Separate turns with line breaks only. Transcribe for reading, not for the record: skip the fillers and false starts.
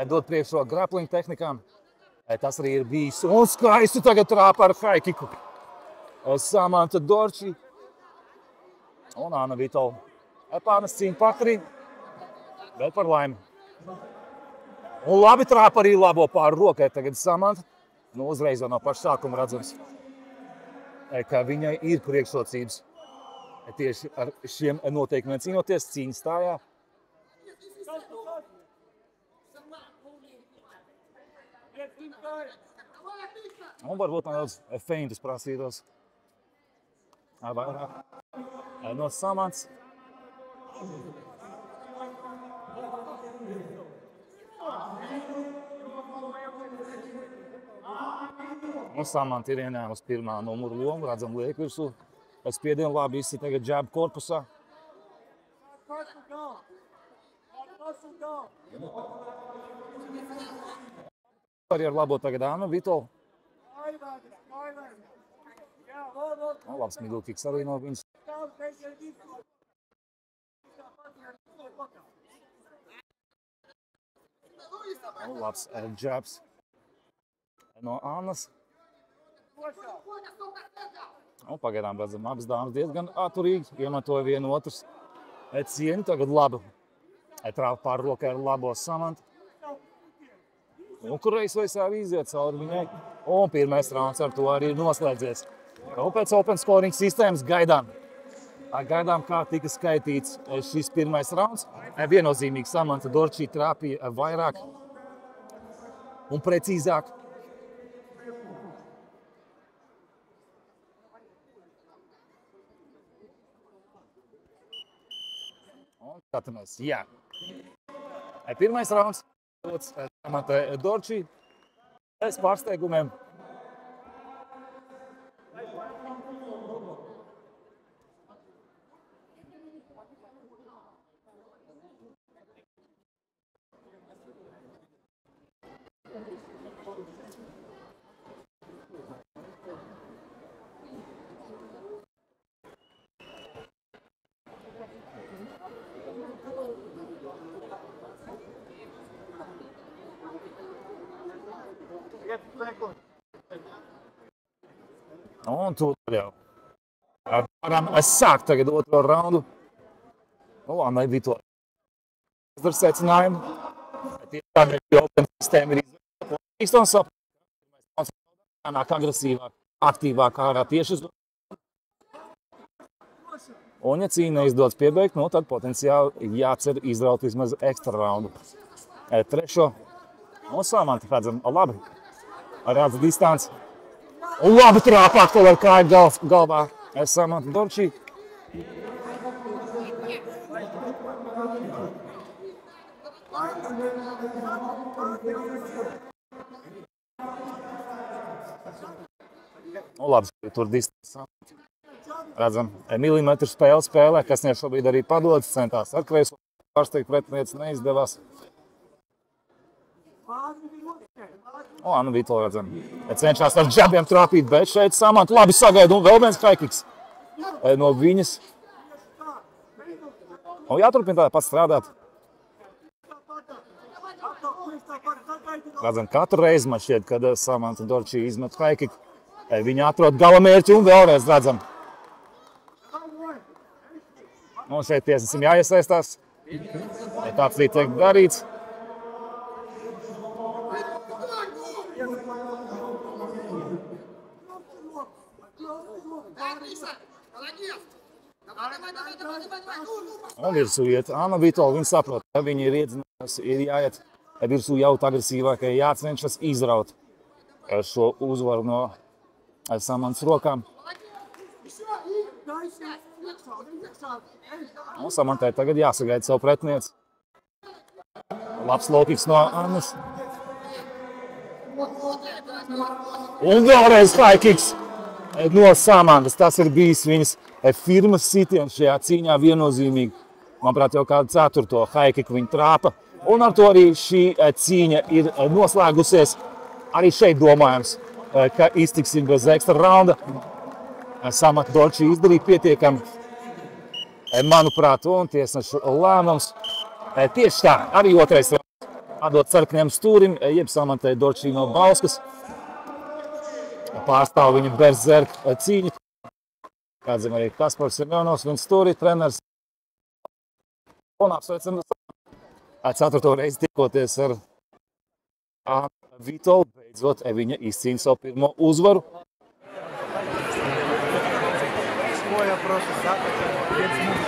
dot priekšroku grappling tehnikām. Tas arī ir bijis. Un skaisti tagad trāpa ar high kicku. Samanta Dorči un Anna Vitola. Pārnes cīņa pakarī, bet par laimi. Un labi trāpa arī labo pāri rokai tagad Samanta. Nu, uzreiz jau no paša sākuma redzams, ka viņai ir priekšrocības. Tieši ar šiem noteikumiem cīnoties cīņas stājā. Un varbūt nedaudz feintus prasītos. Vairāk no Samants. Un Samanta ir ieņēmusi pirmā numuru lomu, redzam liek virsū. Spiedienu labi izsit tagad džabu korpusā. Arī ar labo tagad Anna Vitola. Labs middle kicks arī no viņas. Labs džabs no Annas. Pagaidām redzam, abas dāmas diezgan atturīgi, iemantoja vienu otrs cieņu. Tagad labi trāpa pāri rokai ar labo Samantu. Un kur reiz vairs arī iziet cauri viņai. Un pirmais rauns ar to arī ir noslēdzies. Un pēc open scoring sistēmas gaidām. Gaidām, kā tika skaitīts šis pirmais rauns. Viennozīmīgi Samanta Dorči trāpīja vairāk un precīzāk. Skatāmies, jā. Pirmais rauns dots Samantai Dorči bez pārsteigumiem. Un tur jau varam sākt tagad otro raundu. Annai Vitola izdara secinājumu. Tieši tā open sistēma ir izvēlēta. Īstam saprot, nāk agresīvāk, aktīvāk ārā tieši uz. Un, ja cīņa neizdodas piebeigt, tad potenciāli jācer izraut vismaz ekstra raundu. Trešo. Un Samanta redzam, labi. Redz distanci. Un labi trāpa atkal ar kāju galvā. Samanta Dorči. Un labi, tur distanci. Redzam, milimetru spēlē, kas viņai šobrīd arī padodas, centās ar kreiso pārsteigt pretinieci, neizdevās. Anna Vitola redzam, cenšās ar džabiem trāpīt, bet šeit Samanta labi sagaida un vēl viens high kicks no viņas. Un jāturpina tā pats strādāt. Redzam, katru reizi man šķiet, kad Samanta Dorči izmet high kick, viņa atrod gala mērķi un vēlreiz redzam. Un šeit tiesnesim jāiesaistās. Tāds arī tiek darīts. Un virsū iet Anna Vitola. Viņa saprot, ka viņa ir iedzinājusi, ir jāiet virsū jaut agresīvākai, jācenšas izraut šo uzvaru no Samantas rokām. Un Samantai tagad jāsagaida savu pretinieci. Labs low kicks no Annas. Un vēlreiz high kicks no Samantas. Tas ir bijis viņas firmas sitiens šajā cīņā viennozīmīgi. Manuprāt, jau kādu ceturto high kick viņa trāpa. Un ar to arī šī cīņa ir noslēgusies. Arī šeit domājams, ka iztiksim bez ekstra raunda. Samanta Dorči izdarīja pietiekami, manuprāt, un tiesnešu lēmums. Tieši tā, arī otrais rauns Atdot sarkaniem stūrim, jeb Samantai Dorčī no Bauskas. Pārstāv viņa berzerka cīņu. Kādzim arī Kaspars Semjonovs, viņa stūri treneris. Un apsveicam 4. reizi tikoties ar Vitolu. Beidzot, viņa izcīna savu pirmo uzvaru.
Ko я просто